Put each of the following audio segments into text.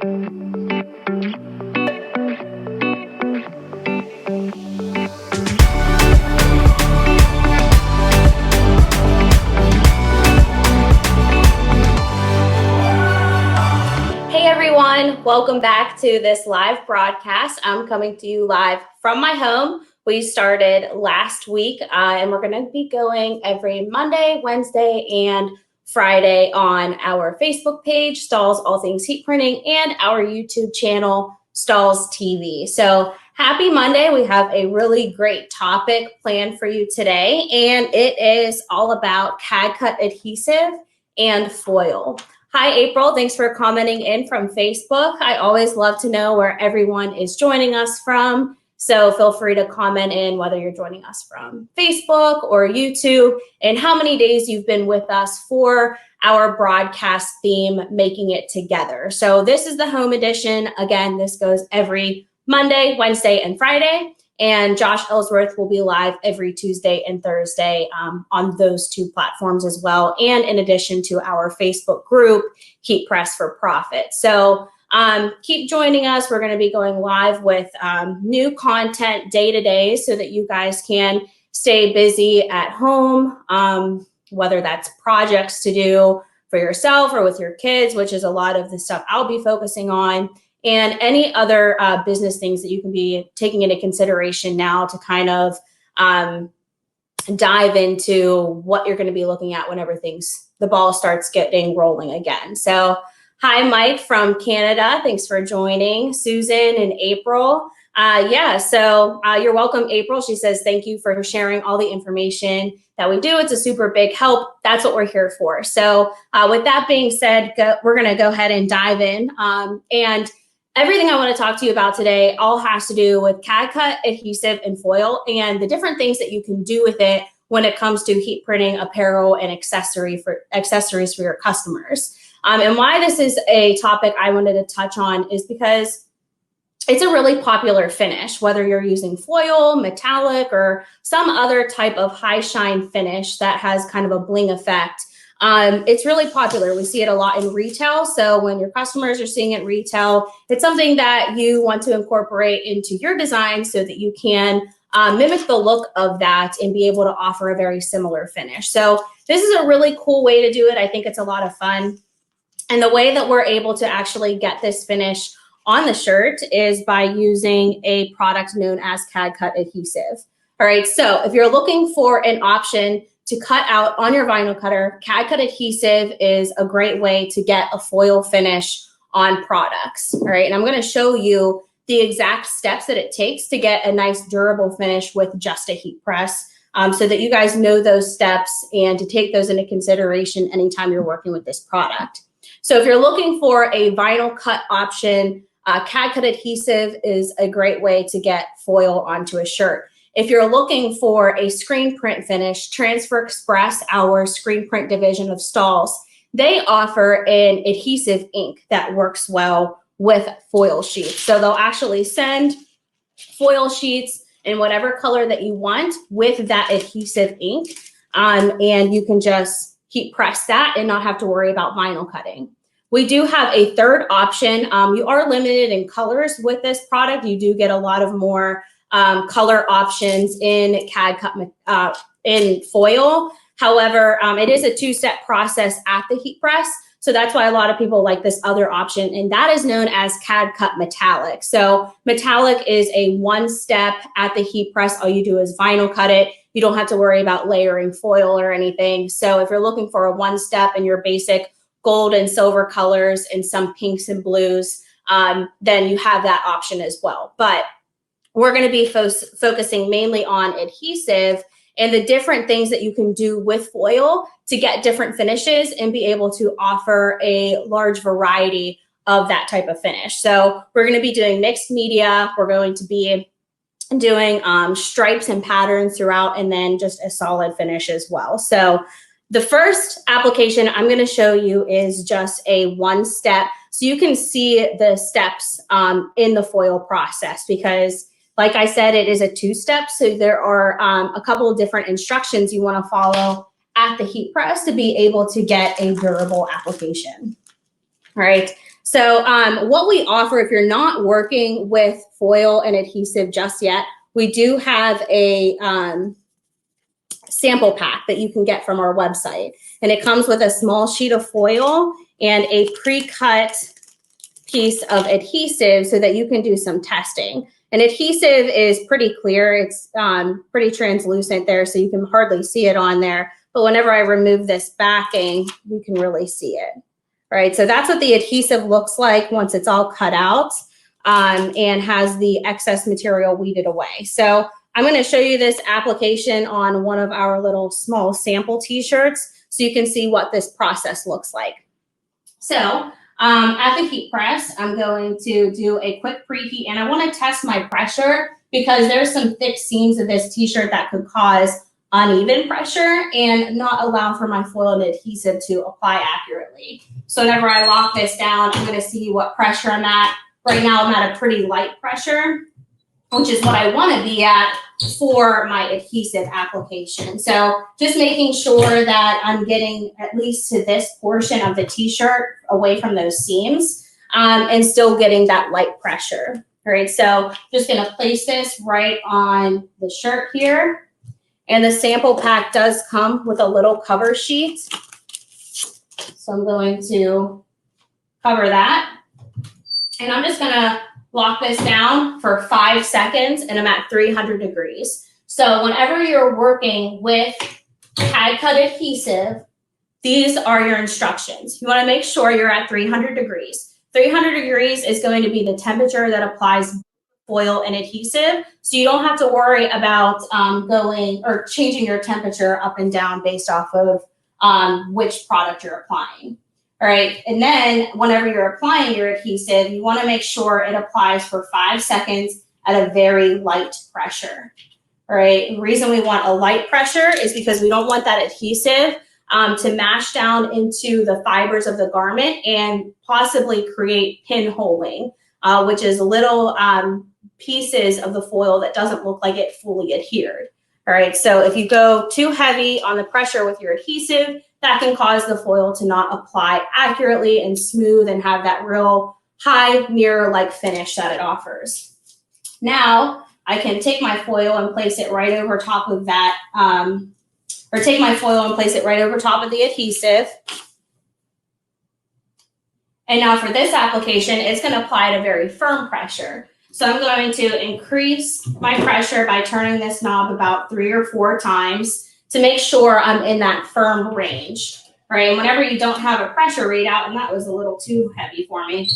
Welcome back to this live broadcast. I'm coming to you live from my home. We started last week and we're going to be going every Monday, Wednesday, and Friday on our Facebook page, Stahls All Things Heat Printing, and our YouTube channel, Stahls TV. So happy Monday. We have a really great topic planned for you today, and it is all about CAD-CUT adhesive and foil. Hi, April. Thanks for commenting in from Facebook. I always love to know where everyone is joining us from. So feel free to comment in whether you're joining us from Facebook or YouTube and how many days you've been with us for our broadcast theme, Making It Together. So this is the home edition. Again, this goes every Monday, Wednesday, and Friday. And Josh Ellsworth will be live every Tuesday and Thursday on those two platforms as well. And in addition to our Facebook group, Heat Press for Profit. So keep joining us. We're going to be going live with new content day to day so that you guys can stay busy at home, whether that's projects to do for yourself or with your kids, which is a lot of the stuff I'll be focusing on. And any other business things that you can be taking into consideration now to kind of dive into what you're going to be looking at whenever the ball starts getting rolling again. So hi, Mike from Canada. Thanks for joining. Susan and April. So you're welcome, April. She says, thank you for sharing all the information that we do. It's a super big help. That's what we're here for. So with that being said, we're going to go ahead and dive in. And everything I want to talk to you about today all has to do with CAD-CUT adhesive and foil and the different things that you can do with it when it comes to heat printing apparel and accessories for your customers. And why this is a topic I wanted to touch on is because it's a really popular finish, whether you're using foil, metallic, or some other type of high shine finish that has kind of a bling effect. It's really popular. We see it a lot in retail. So when your customers are seeing it retail, it's something that you want to incorporate into your design so that you can mimic the look of that and be able to offer a very similar finish. So this is a really cool way to do it. I think it's a lot of fun. And the way that we're able to actually get this finish on the shirt is by using a product known as CAD-CUT adhesive. All right, so if you're looking for an option to cut out on your vinyl cutter, CAD-CUT adhesive is a great way to get a foil finish on products. All right, and I'm going to show you the exact steps that it takes to get a nice durable finish with just a heat press so that you guys know those steps and to take those into consideration anytime you're working with this product. So if you're looking for a vinyl cut option, CAD-CUT adhesive is a great way to get foil onto a shirt. If you're looking for a screen print finish, Transfer Express, our screen print division of Stahls, they offer an adhesive ink that works well with foil sheets. So they'll actually send foil sheets in whatever color that you want with that adhesive ink, and you can just heat press that and not have to worry about vinyl cutting. We do have a third option. You are limited in colors with this product. You do get a lot of more color options in CAD-CUT in foil. However, it is a two-step process at the heat press. So that's why a lot of people like this other option, and that is known as CAD-CUT metallic. So metallic is a one-step at the heat press. All you do is vinyl cut it. You don't have to worry about layering foil or anything. So if you're looking for a one-step in your basic gold and silver colors and some pinks and blues, then you have that option as well. But we're going to be focusing mainly on adhesive and the different things that you can do with foil to get different finishes and be able to offer a large variety of that type of finish. So we're going to be doing mixed media. We're going to be doing stripes and patterns throughout, and then just a solid finish as well. So the first application I'm going to show you is just a one-step, so you can see the steps in the foil process, because like I said, it is a two-step, so there are a couple of different instructions you want to follow at the heat press to be able to get a durable application. All right, So what we offer, if you're not working with foil and adhesive just yet, we do have a sample pack that you can get from our website. And it comes with a small sheet of foil and a pre-cut piece of adhesive so that you can do some testing. And adhesive is pretty clear. It's pretty translucent there, so you can hardly see it on there. But whenever I remove this backing, you can really see it. All right, so that's what the adhesive looks like once it's all cut out and has the excess material weeded away. So I'm going to show you this application on one of our little small sample t-shirts so you can see what this process looks like. So at the heat press, I'm going to do a quick preheat, and I want to test my pressure because there's some thick seams of this t-shirt that could cause uneven pressure and not allow for my foil and adhesive to apply accurately. So whenever I lock this down, I'm going to see what pressure I'm at. Right now I'm at a pretty light pressure, which is what I want to be at for my adhesive application. So just making sure that I'm getting at least to this portion of the t-shirt away from those seams and still getting that light pressure. All right, so just going to place this right on the shirt here. And the sample pack does come with a little cover sheet. So I'm going to cover that. And I'm just going to lock this down for 5 seconds, and I'm at 300 degrees. So whenever you're working with CAD-CUT adhesive, these are your instructions. You want to make sure you're at 300 degrees. 300 degrees is going to be the temperature that applies foil and adhesive, so you don't have to worry about going or changing your temperature up and down based off of which product you're applying. All right, and then whenever you're applying your adhesive, you want to make sure it applies for 5 seconds at a very light pressure. All right, the reason we want a light pressure is because we don't want that adhesive to mash down into the fibers of the garment and possibly create pinholing, which is little pieces of the foil that doesn't look like it fully adhered. All right, so if you go too heavy on the pressure with your adhesive, that can cause the foil to not apply accurately and smooth and have that real high mirror-like finish that it offers. Now, I can take my foil and place it right over top of that, or take my foil and place it right over top of the adhesive. And now for this application, it's going to apply at a very firm pressure. So I'm going to increase my pressure by turning this knob about 3 or 4 times to make sure I'm in that firm range, right? And whenever you don't have a pressure readout, and that was a little too heavy for me,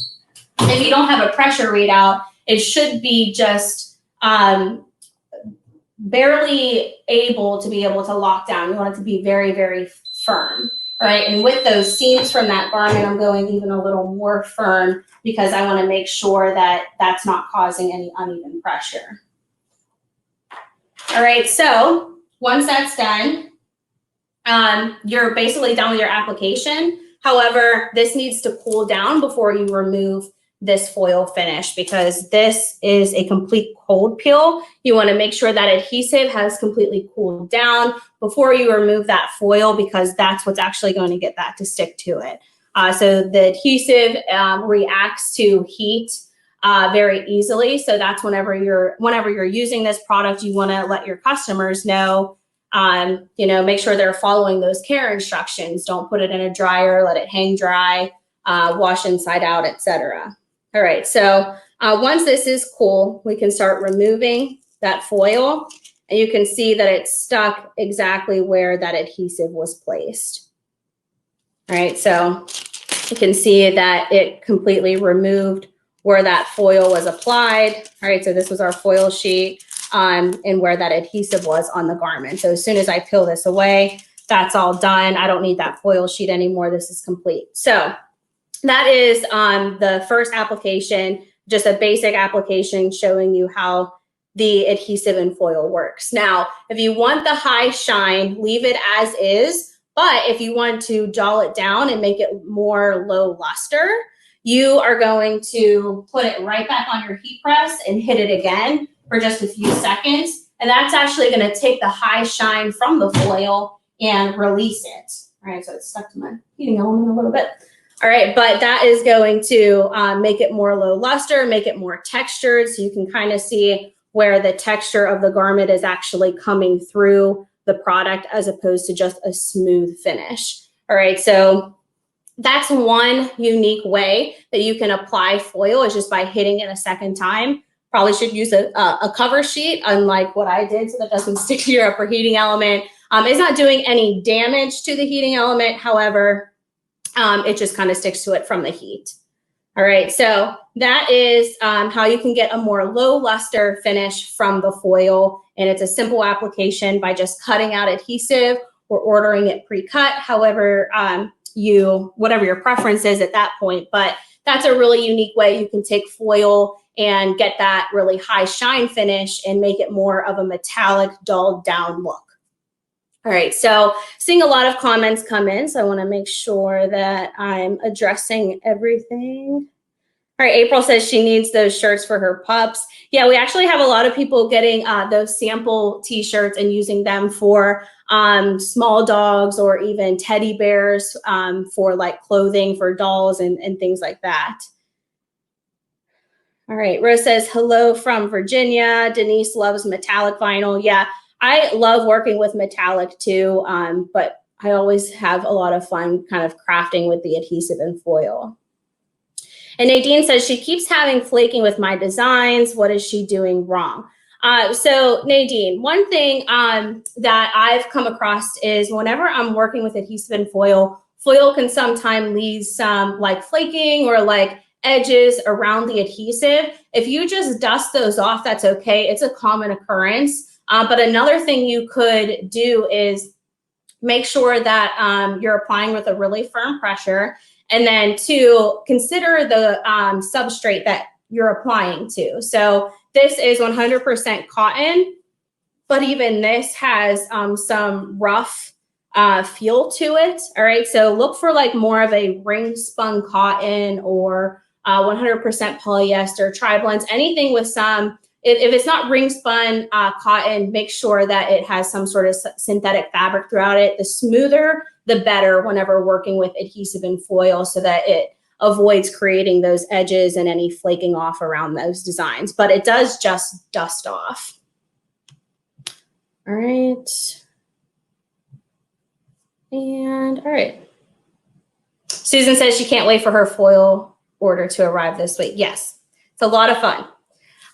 if you don't have a pressure readout, it should be just barely able to be able to lock down. You want it to be very, very firm, right? And with those seams from that garment, I'm going even a little more firm because I want to make sure that that's not causing any uneven pressure. All right, so once that's done, you're basically done with your application. However, this needs to cool down before you remove this foil finish because this is a complete cold peel. You want to make sure that adhesive has completely cooled down before you remove that foil because that's what's actually going to get that to stick to it. So the adhesive reacts to heat very easily. So that's whenever you're using this product, you want to let your customers know, make sure they're following those care instructions. Don't put it in a dryer, let it hang dry, wash inside out, etc. All right, so once this is cool, we can start removing that foil, and you can see that it's stuck exactly where that adhesive was placed. All right, so you can see that it completely removed where that foil was applied. All right, so this was our foil sheet and where that adhesive was on the garment. So as soon as I peel this away, that's all done. I don't need that foil sheet anymore. This is complete. So that is the first application, just a basic application showing you how the adhesive and foil works. Now, if you want the high shine, leave it as is. But if you want to dull it down and make it more low luster, you are going to put it right back on your heat press and hit it again for just a few seconds. And that's actually going to take the high shine from the foil and release it. All right, so it's stuck to my heating element a little bit. All right, but that is going to make it more low luster, make it more textured, so you can kind of see where the texture of the garment is actually coming through the product as opposed to just a smooth finish. All right, so that's one unique way that you can apply foil, is just by hitting it a second time. Probably should use a cover sheet, unlike what I did, so that doesn't stick to your upper heating element. It's not doing any damage to the heating element. However, it just kind of sticks to it from the heat. All right, so that is how you can get a more low luster finish from the foil. And it's a simple application by just cutting out adhesive or ordering it pre-cut, however, whatever your preference is at that point. But that's a really unique way you can take foil and get that really high shine finish and make it more of a metallic, dulled down look. All right, so seeing a lot of comments come in, so I want to make sure that I'm addressing everything. All right, April says she needs those shirts for her pups. Yeah, we actually have a lot of people getting those sample t-shirts and using them for small dogs or even teddy bears for like clothing for dolls and things like that. All right, Rose says, hello from Virginia. Denise loves metallic vinyl. Yeah, I love working with metallic too, but I always have a lot of fun kind of crafting with the adhesive and foil. And Nadine says she keeps having flaking with my designs. What is she doing wrong? So Nadine, one thing that I've come across is whenever I'm working with adhesive and foil, foil can sometimes leave some like flaking or like edges around the adhesive. If you just dust those off, that's okay. It's a common occurrence. But another thing you could do is make sure that you're applying with a really firm pressure. And then to consider the substrate that you're applying to. So this is 100% cotton, but even this has some rough feel to it. All right, so look for like more of a ring spun cotton or 100% polyester, tri-blends, anything with some, if it's not ring spun cotton, make sure that it has some sort of synthetic fabric throughout it. The smoother, the better whenever working with adhesive and foil, so that it avoids creating those edges and any flaking off around those designs. But it does just dust off. All right. And all right. Susan says she can't wait for her foil order to arrive this week. Yes, it's a lot of fun.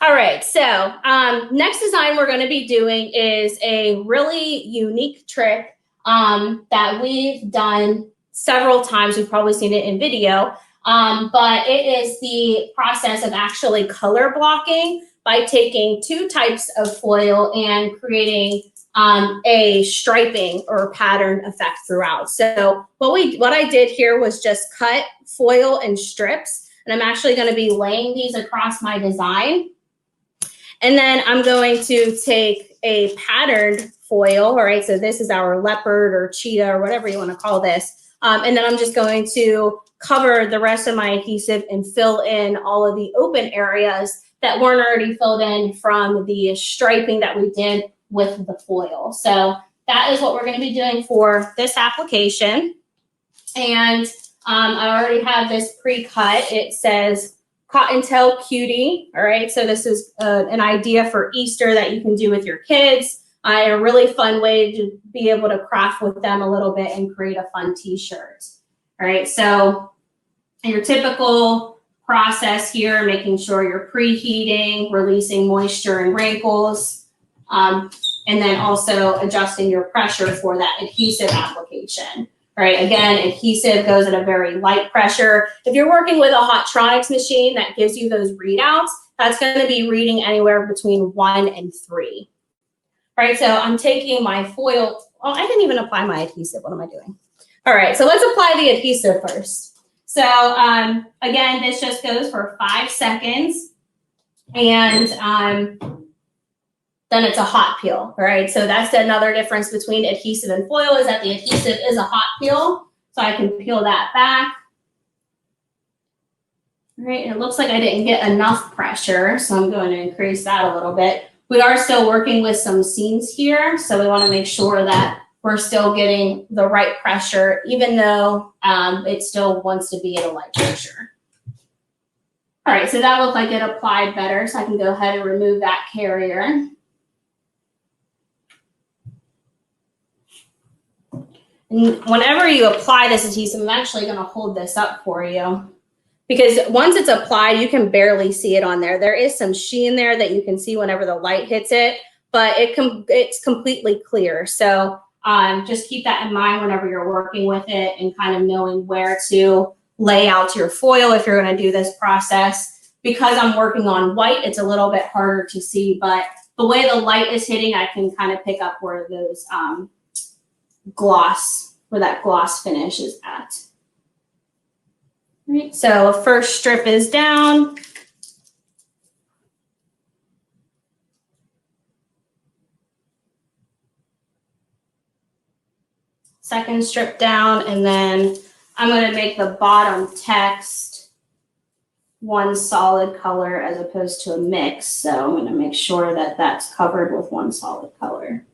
All right, so next design we're going to be doing is a really unique trick that we've done several times. You've probably seen it in video, but it is the process of actually color blocking by taking two types of foil and creating a striping or pattern effect throughout. So what I did here was just cut foil in strips, and I'm actually going to be laying these across my design. And then I'm going to take a patterned foil, all right? So this is our leopard or cheetah or whatever you want to call this. And then I'm just going to cover the rest of my adhesive and fill in all of the open areas that weren't already filled in from the striping that we did with the foil. So that is what we're going to be doing for this application. And I already have this pre-cut. It says Cottontail Cutie. All right, so this is an idea for Easter that you can do with your kids. A really fun way to be able to craft with them a little bit and create a fun t-shirt. All right, so your typical process here, making sure you're preheating, releasing moisture and wrinkles, and then also adjusting your pressure for that adhesive application. All right, again, adhesive goes at a very light pressure. If you're working with a Hottronics machine that gives you those readouts, that's going to be reading anywhere between 1 and 3. All right, so I'm taking my foil. Oh, I didn't even apply my adhesive. What am I doing? All right, so let's apply the adhesive first. So again, this just goes for 5 seconds, and then it's a hot peel. All right, so that's another difference between adhesive and foil, is that the adhesive is a hot peel. So I can peel that back. All right, and it looks like I didn't get enough pressure, so I'm going to increase that a little bit. We are still working with some seams here, so we want to make sure that we're still getting the right pressure, even though it still wants to be at a light pressure. All right, so that looked like it applied better, so I can go ahead and remove that carrier. And whenever you apply this adhesive, I'm actually going to hold this up for you, because once it's applied, you can barely see it on there. There is some sheen there that you can see whenever the light hits it, but it's completely clear. So just keep that in mind whenever you're working with it and kind of knowing where to lay out your foil if you're going to do this process. Because I'm working on white, it's a little bit harder to see, but the way the light is hitting, I can kind of pick up where those where that gloss finish is at. All right, so first strip is down. Second strip down, and then I'm going to make the bottom text one solid color as opposed to a mix. So I'm going to make sure that that's covered with one solid color.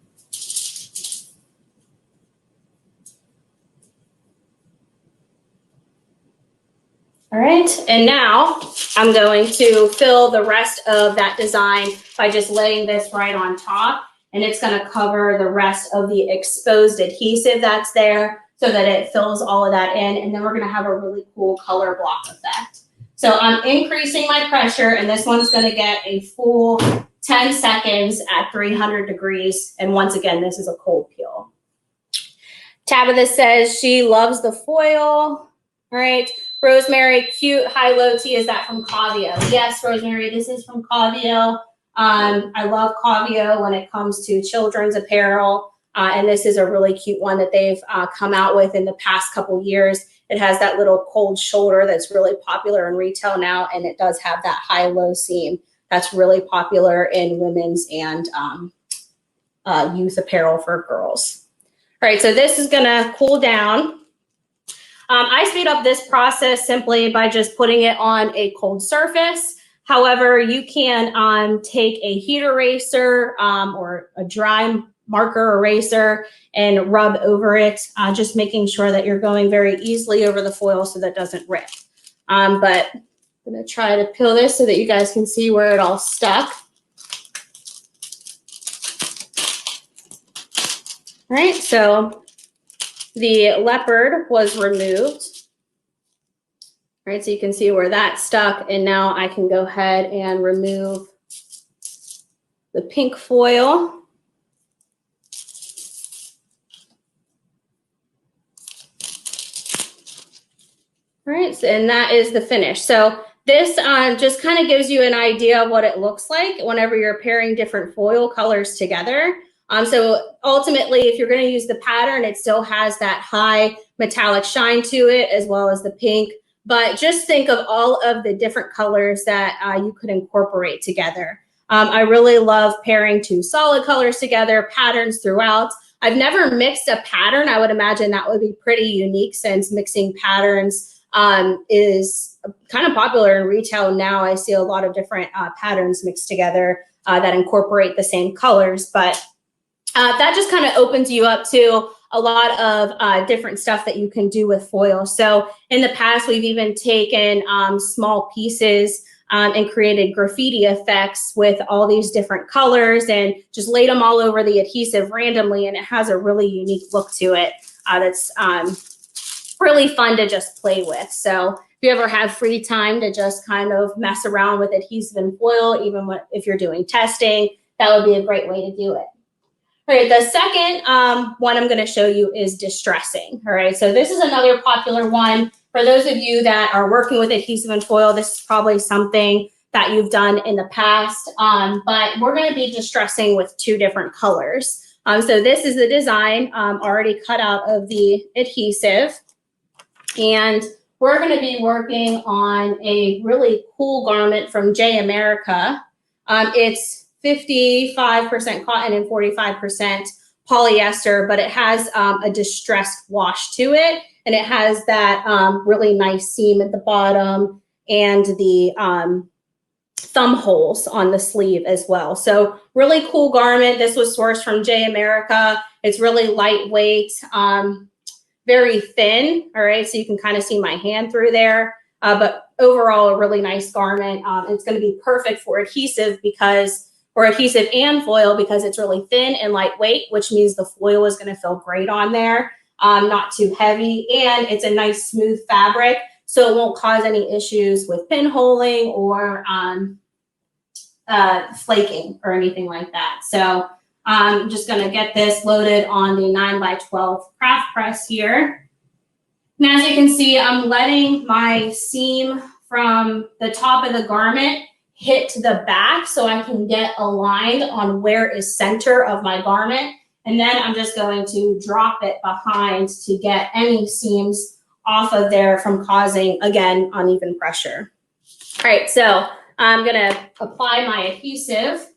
All right, and now I'm going to fill the rest of that design by just laying this right on top, and it's going to cover the rest of the exposed adhesive that's there so that it fills all of that in, and then we're going to have a really cool color block effect. So I'm increasing my pressure, and this one's going to get a full 10 seconds at 300 degrees, and once again, this is a cold peel. Tabitha says she loves the foil. All right. Rosemary, cute high-low tee. Is that from Cavio? Yes, Rosemary, this is from Cavio. I love Cavio when it comes to children's apparel. And this is a really cute one that they've come out with in the past couple years. It has that little cold shoulder that's really popular in retail now. And it does have that high-low seam that's really popular in women's and youth apparel for girls. All right, so this is going to cool down. I speed up this process simply by just putting it on a cold surface. However, you can take a heat eraser or a dry marker eraser and rub over it, just making sure that you're going very easily over the foil so that it doesn't rip. But I'm going to try to peel this so that you guys can see where it all stuck. All right, so the leopard was removed. All right, so you can see where that stuck, and now I can go ahead and remove the pink foil. All right, so, and that is the finish. So this just kind of gives you an idea of what it looks like whenever you're pairing different foil colors together. So ultimately, if you're going to use the pattern, it still has that high metallic shine to it, as well as the pink. But just think of all of the different colors that you could incorporate together. I really love pairing two solid colors together, patterns throughout. I've never mixed a pattern. I would imagine that would be pretty unique, since mixing patterns is kind of popular in retail now. I see a lot of different patterns mixed together that incorporate the same colors, but that just kind of opens you up to a lot of different stuff that you can do with foil. So in the past, we've even taken small pieces and created graffiti effects with all these different colors and just laid them all over the adhesive randomly, and it has a really unique look to it that's really fun to just play with. So if you ever have free time to just kind of mess around with adhesive and foil, even if you're doing testing, that would be a great way to do it. All right, the second one I'm going to show you is distressing. All right, so this is another popular one. For those of you that are working with adhesive and foil, this is probably something that you've done in the past, but we're going to be distressing with two different colors. So this is the design already cut out of the adhesive, and we're going to be working on a really cool garment from J America. It's 55% cotton and 45% polyester, but it has a distressed wash to it, and it has that really nice seam at the bottom and the thumb holes on the sleeve as well. So really cool garment. This was sourced from J America. It's really lightweight, very thin, all right? So you can kind of see my hand through there, but overall a really nice garment. It's gonna be perfect for adhesive or adhesive and foil because it's really thin and lightweight, which means the foil is gonna feel great on there, not too heavy, and it's a nice smooth fabric, so it won't cause any issues with pinholing or flaking or anything like that. So I'm just gonna get this loaded on the 9x12 craft press here. And as you can see, I'm letting my seam from the top of the garment hit the back so I can get aligned on where is center of my garment. And then I'm just going to drop it behind to get any seams off of there from causing, again, uneven pressure. All right, so I'm gonna apply my adhesive.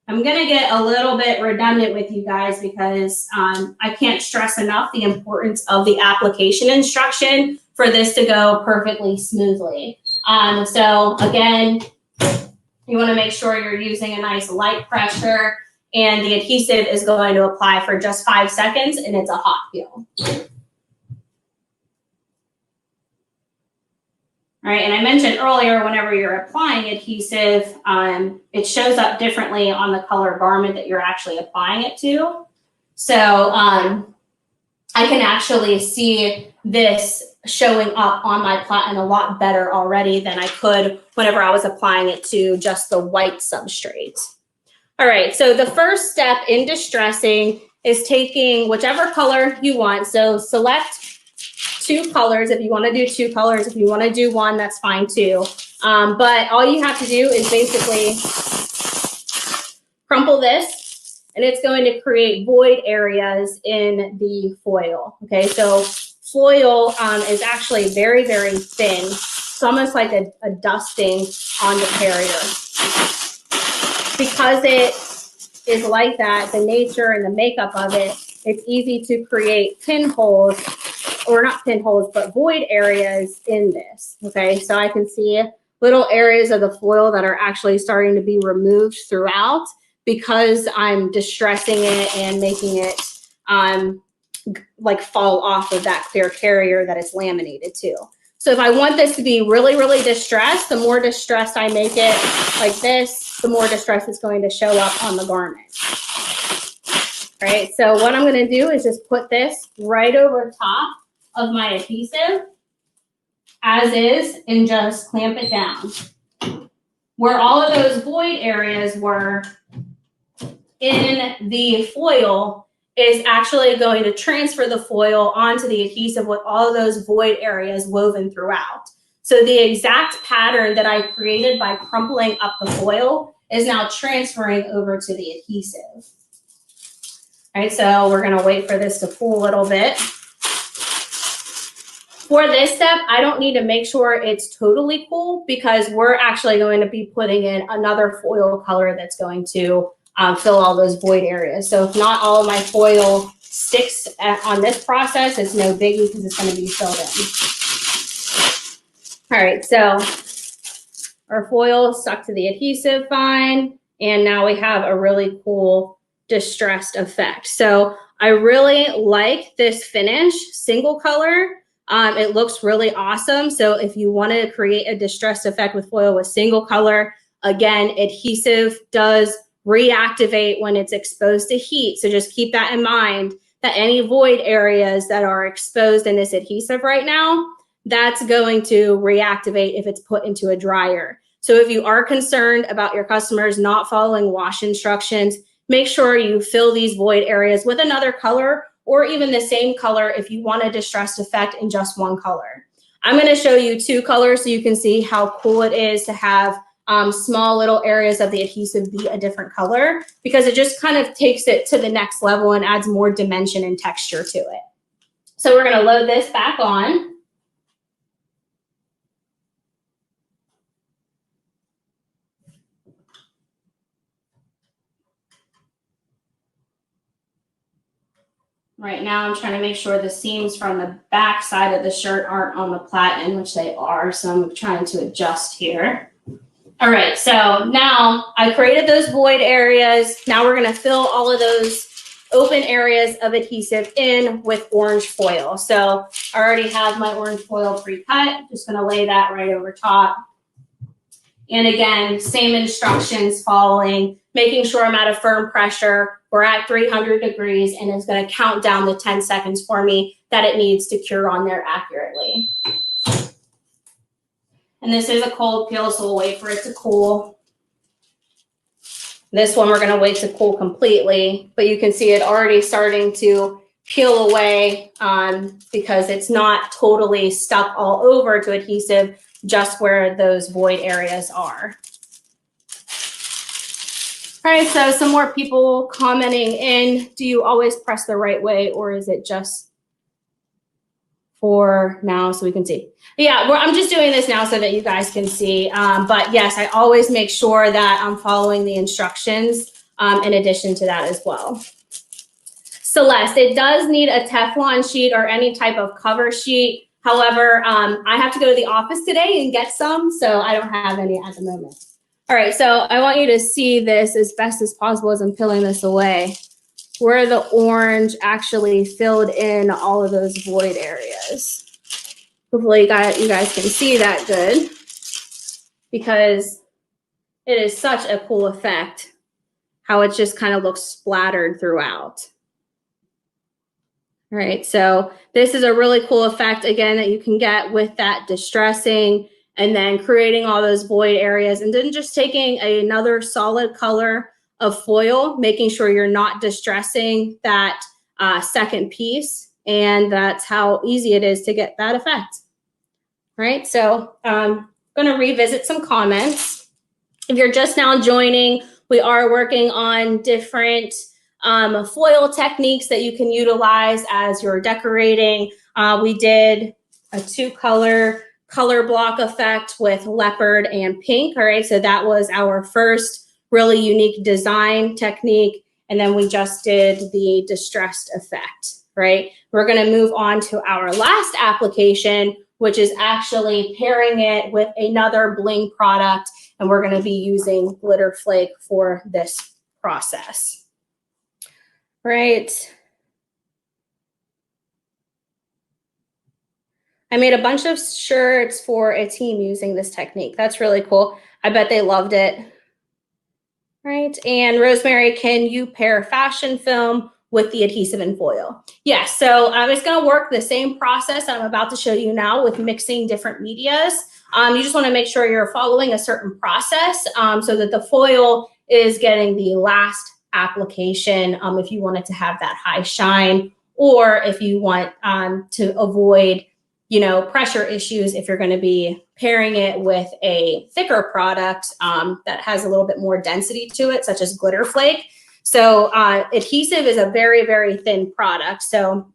I'm gonna get a little bit redundant with you guys because I can't stress enough the importance of the application instruction for this to go perfectly smoothly. So again, you wanna make sure you're using a nice light pressure, and the adhesive is going to apply for just 5 seconds, and it's a hot peel. All right, and I mentioned earlier, whenever you're applying adhesive, it shows up differently on the color garment that you're actually applying it to. So I can actually see this showing up on my platen a lot better already than I could whenever I was applying it to just the white substrate. All right, so the first step in distressing is taking whichever color you want. So select 2 colors. If you want to do 2 colors, if you want to do 1, that's fine too. But all you have to do is basically crumple this, and it's going to create void areas in the foil. Okay, so foil is actually very, very thin. It's almost like a dusting on the carrier. Because it is like that, the nature and the makeup of it, it's easy to create pinholes, or not pinholes, but void areas in this, okay? So I can see little areas of the foil that are actually starting to be removed throughout because I'm distressing it and making it like fall off of that clear carrier that it's laminated to. So if I want this to be really, really distressed, the more distressed I make it like this, the more distress it's going to show up on the garment. All right, so what I'm gonna do is just put this right over top of my adhesive as is and just clamp it down. Where all of those void areas were in the foil is actually going to transfer the foil onto the adhesive with all of those void areas woven throughout. So the exact pattern that I created by crumpling up the foil is now transferring over to the adhesive. All right, so we're gonna wait for this to cool a little bit. For this step, I don't need to make sure it's totally cool because we're actually going to be putting in another foil color that's going to fill all those void areas. So if not all of my foil sticks on this process, it's no biggie because it's going to be filled in. All right, so our foil stuck to the adhesive fine, and now we have a really cool distressed effect. So I really like this finish, single color. It looks really awesome. So if you want to create a distressed effect with foil with single color, again, adhesive does reactivate when it's exposed to heat. So just keep that in mind, that any void areas that are exposed in this adhesive right now, that's going to reactivate if it's put into a dryer. So if you are concerned about your customers not following wash instructions, make sure you fill these void areas with another color or even the same color if you want a distressed effect in just one color. I'm gonna show you 2 colors so you can see how cool it is to have small little areas of the adhesive be a different color, because it just kind of takes it to the next level and adds more dimension and texture to it. So we're gonna load this back on. Right now, I'm trying to make sure the seams from the back side of the shirt aren't on the platen, which they are, so I'm trying to adjust here. All right, so now I created those void areas. Now we're gonna fill all of those open areas of adhesive in with orange foil. So I already have my orange foil pre-cut. Just going to lay that right over top. And again, same instructions following, making sure I'm at a firm pressure. We're at 300 degrees, and it's going to count down the 10 seconds for me that it needs to cure on there accurately. And this is a cold peel, so we'll wait for it to cool. This one we're going to wait to cool completely, but you can see it already starting to peel away because it's not totally stuck all over to adhesive, just where those void areas are. All right, so some more people commenting in, do you always press the right way, or is it just for now so we can see? Yeah, I'm just doing this now so that you guys can see. But yes, I always make sure that I'm following the instructions in addition to that as well. Celeste, it does need a Teflon sheet or any type of cover sheet. However, I have to go to the office today and get some, so I don't have any at the moment. All right, so I want you to see this as best as possible as I'm peeling this away, where the orange actually filled in all of those void areas. Hopefully you guys can see that good, because it is such a cool effect how it just kind of looks splattered throughout. All right, so this is a really cool effect, again, that you can get with that distressing and then creating all those void areas, and then just taking another solid color of foil, making sure you're not distressing that second piece, and that's how easy it is to get that effect. All right, so I'm going to revisit some comments. If you're just now joining, we are working on different foil techniques that you can utilize as you're decorating. We did a 2-color color block effect with leopard and pink. All right, so that was our first really unique design technique. And then we just did the distressed effect, right? We're going to move on to our last application, which is actually pairing it with another bling product. And we're going to be using glitter flake for this process. Right. I made a bunch of shirts for a team using this technique. That's really cool. I bet they loved it. Right. And Rosemary, can you pair fashion film with the adhesive and foil? Yes. So I was going to work the same process I'm about to show you now with mixing different medias. You just want to make sure you're following a certain process so that the foil is getting the last application if you wanted to have that high shine, or if you want to avoid, pressure issues if you're going to be pairing it with a thicker product that has a little bit more density to it, such as glitter flake. So adhesive is a very, very thin product. So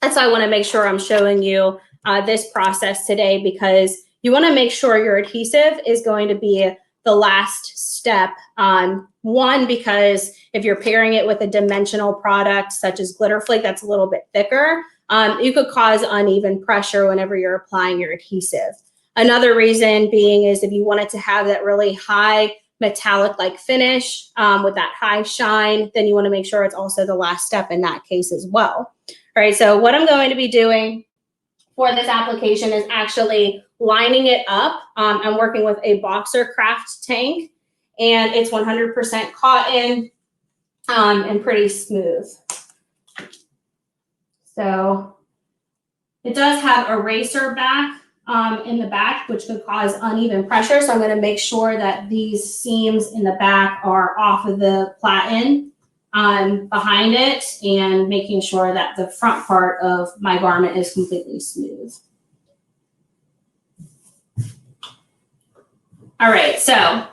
that's why I want to make sure I'm showing you this process today, because you want to make sure your adhesive is going to be the last step. One, because if you're pairing it with a dimensional product such as glitter flake that's a little bit thicker, you could cause uneven pressure whenever you're applying your adhesive. Another reason being is if you wanted to have that really high metallic-like finish with that high shine, then you want to make sure it's also the last step in that case as well. All right, so what I'm going to be doing for this application is actually lining it up. I'm working with a Boxer Craft tank, and it's 100% cotton and pretty smooth. So it does have a racer back in the back, which could cause uneven pressure. So I'm going to make sure that these seams in the back are off of the platen behind it, and making sure that the front part of my garment is completely smooth. All right, so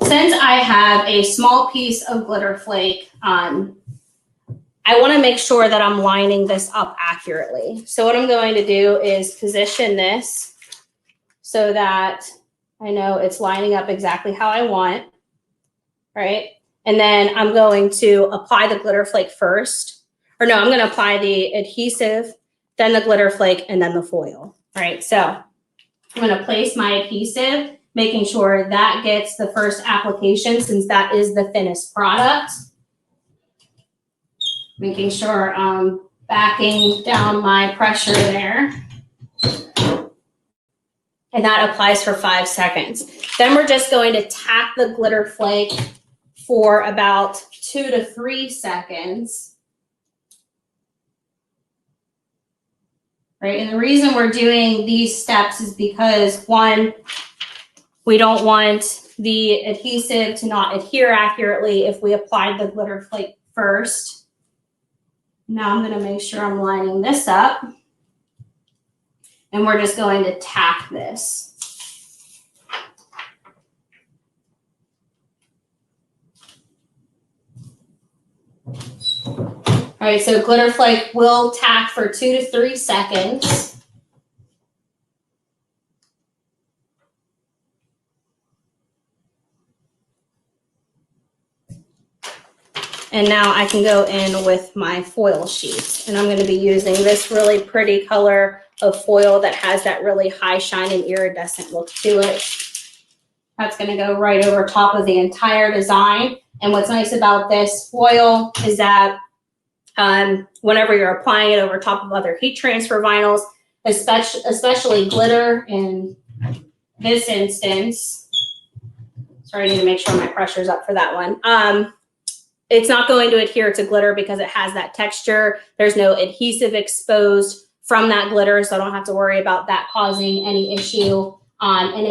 since I have a small piece of glitter flake, I want to make sure that I'm lining this up accurately. So what I'm going to do is position this so that I know it's lining up exactly how I want, right? And then I'm going to apply the glitter flake first. Or no, I'm going to apply the adhesive, then the glitter flake, and then the foil. All right, so I'm going to place my adhesive, making sure that gets the first application since that is the thinnest product. Making sure I'm backing down my pressure there. And that applies for 5 seconds. Then we're just going to tap the glitter flake for about 2 to 3 seconds. Right, and the reason we're doing these steps is because, one, we don't want the adhesive to not adhere accurately if we applied the glitter flake first. Now I'm going to make sure I'm lining this up. And we're just going to tap this. All right, so glitter flake will tap for 2 to 3 seconds. And now I can go in with my foil sheet. And I'm going to be using this really pretty color of foil that has that really high shine and iridescent look to it. That's going to go right over top of the entire design. And what's nice about this foil is that whenever you're applying it over top of other heat transfer vinyls, especially glitter in this instance, sorry, I need to make sure my pressure's up for that one. It's not going to adhere to glitter because it has that texture. There's no adhesive exposed from that glitter, so I don't have to worry about that causing any issue. And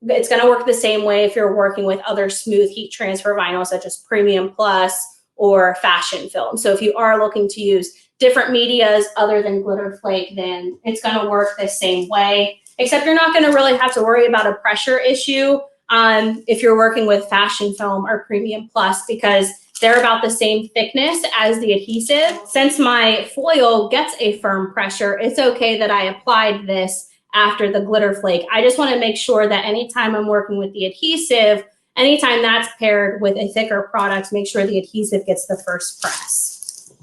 it's going to work the same way if you're working with other smooth heat transfer vinyls such as Premium Plus or Fashion Film. So if you are looking to use different medias other than glitter flake, then it's going to work the same way, except you're not going to really have to worry about a pressure issue if you're working with Fashion Film or Premium Plus, because they're about the same thickness as the adhesive. Since my foil gets a firm pressure, it's okay that I applied this after the glitter flake. I just want to make sure that anytime I'm working with the adhesive, anytime that's paired with a thicker product, make sure the adhesive gets the first press.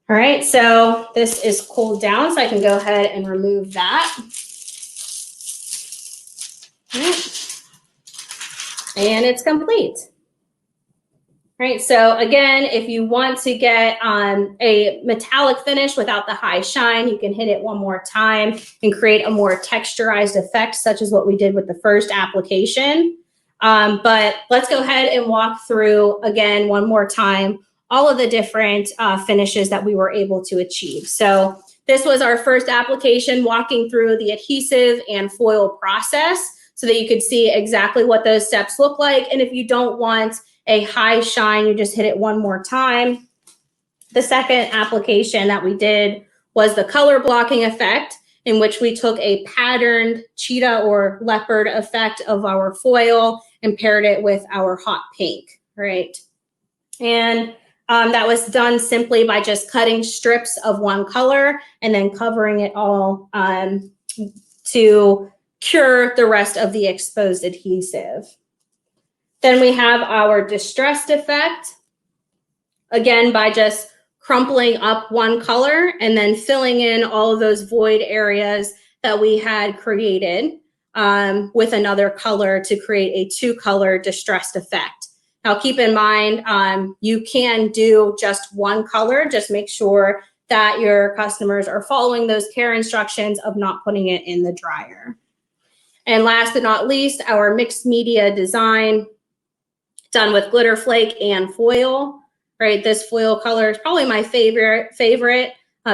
All right, so this is cooled down, so I can go ahead and remove that. All right. And it's complete. All right, so again, if you want to get a metallic finish without the high shine, you can hit it one more time and create a more texturized effect, such as what we did with the first application. But let's go ahead and walk through, again, one more time, all of the different finishes that we were able to achieve. So this was our first application, walking through the adhesive and foil process so that you could see exactly what those steps look like. And if you don't want a high shine, you just hit it one more time. The second application that we did was the color blocking effect, in which we took a patterned cheetah or leopard effect of our foil and paired it with our hot pink, right? And that was done simply by just cutting strips of one color and then covering it all to cure the rest of the exposed adhesive. Then we have our distressed effect, again, by just crumpling up one color and then filling in all of those void areas that we had created with another color to create a 2-color distressed effect. Now, keep in mind, you can do just one color. Just make sure that your customers are following those care instructions of not putting it in the dryer. And last but not least, our mixed media design, done with glitter flake and foil, right? This foil color is probably my favorite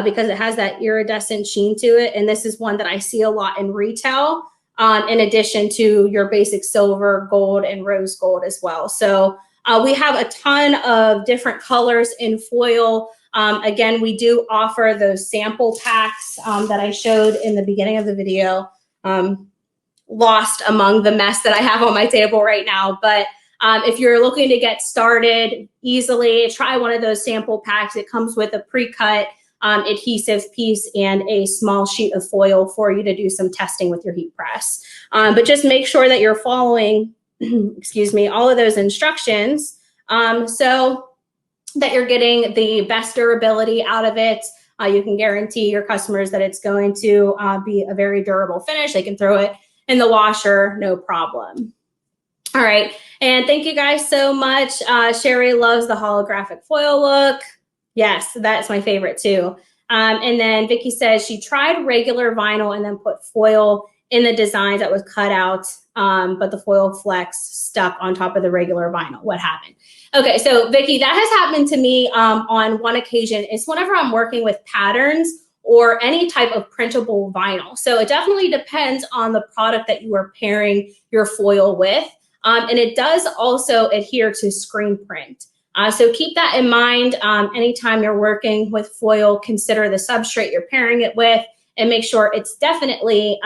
because it has that iridescent sheen to it. And this is one that I see a lot in retail, in addition to your basic silver, gold, and rose gold as well. So we have a ton of different colors in foil. Again, we do offer those sample packs that I showed in the beginning of the video, lost among the mess that I have on my table right now. But if you're looking to get started easily, try one of those sample packs. It comes with a pre-cut adhesive piece and a small sheet of foil for you to do some testing with your heat press. But just make sure that you're following, excuse me, all of those instructions so that you're getting the best durability out of it. You can guarantee your customers that it's going to be a very durable finish. They can throw it in the washer, no problem. All right. And thank you guys so much. Sherry loves the holographic foil look. Yes, that's my favorite too. And then Vicky says she tried regular vinyl and then put foil in the designs that was cut out, but the foil flex stuck on top of the regular vinyl. What happened? Okay, so Vicky, that has happened to me on one occasion. It's whenever I'm working with patterns or any type of printable vinyl. So it definitely depends on the product that you are pairing your foil with. And it does also adhere to screen print. So keep that in mind. Anytime you're working with foil, consider the substrate you're pairing it with and make sure it's definitely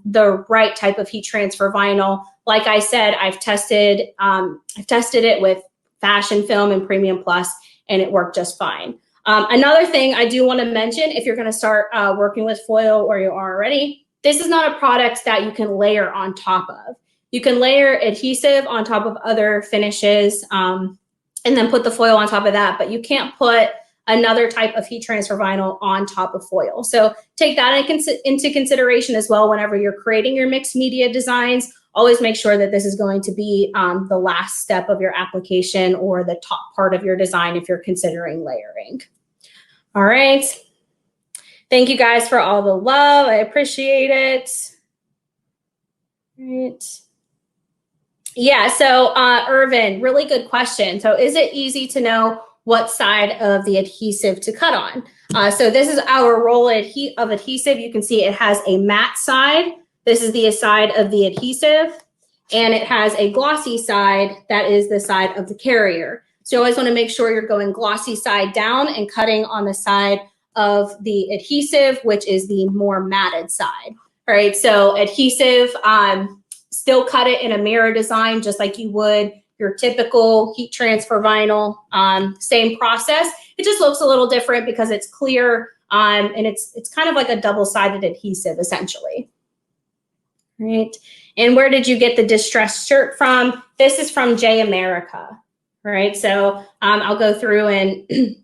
the right type of heat transfer vinyl. Like I said, I've tested it with Fashion Film and Premium Plus, and it worked just fine. Another thing I do want to mention, if you're going to start working with foil or you are already, this is not a product that you can layer on top of. You can layer adhesive on top of other finishes and then put the foil on top of that, but you can't put another type of heat transfer vinyl on top of foil. So take that into consideration as well whenever you're creating your mixed media designs. Always make sure that this is going to be the last step of your application or the top part of your design if you're considering layering. All right. Thank you guys for all the love. I appreciate it. All right. Yeah, so Irvin, really good question. So is it easy to know what side of the adhesive to cut on? So this is our roll of adhesive. You can see it has a matte side. This is the side of the adhesive. And it has a glossy side that is the side of the carrier. So you always want to make sure you're going glossy side down and cutting on the side of the adhesive, which is the more matted side. All right, so adhesive, still cut it in a mirror design just like you would your typical heat transfer vinyl. Same process. It just looks a little different because it's clear and it's kind of like a double-sided adhesive essentially. All right. And where did you get the distressed shirt from? This is from J America. All right. So I'll go through and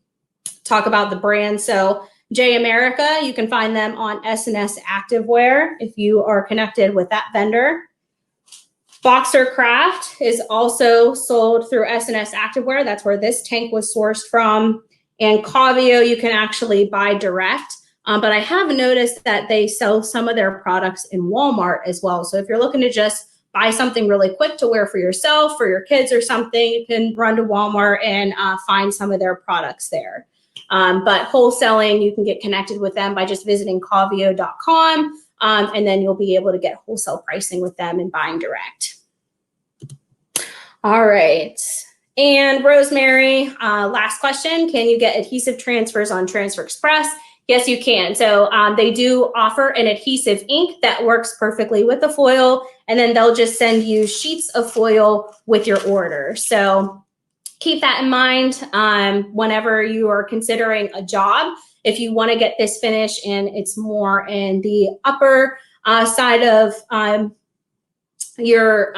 talk about the brand. So J America, you can find them on S&S Activewear if you are connected with that vendor. Boxer Craft is also sold through S&S Activewear. That's where this tank was sourced from. And Cavio, you can actually buy direct. But I have noticed that they sell some of their products in Walmart as well. So if you're looking to just buy something really quick to wear for yourself, for your kids or something, you can run to Walmart and find some of their products there. But wholesaling, you can get connected with them by just visiting cavio.com. And then you'll be able to get wholesale pricing with them and buying direct. All right. And Rosemary, last question. Can you get adhesive transfers on Transfer Express? Yes, you can. So they do offer an adhesive ink that works perfectly with the foil, and then they'll just send you sheets of foil with your order. So keep that in mind whenever you are considering a job. If you want to get this finish and it's more in the upper side of your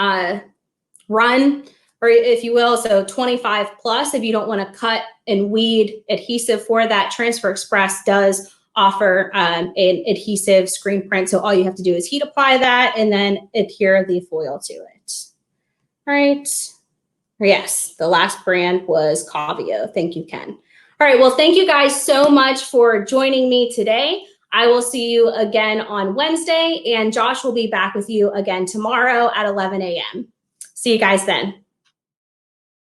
run, or if you will, so 25 plus, if you don't want to cut and weed adhesive for that, Transfer Express does offer an adhesive screen print. So all you have to do is heat apply that and then adhere the foil to it. All right. Yes, the last brand was Cavio. Thank you, Ken. All right, well, thank you guys so much for joining me today. I will see you again on Wednesday, and Josh will be back with you again tomorrow at 11 a.m. See you guys then.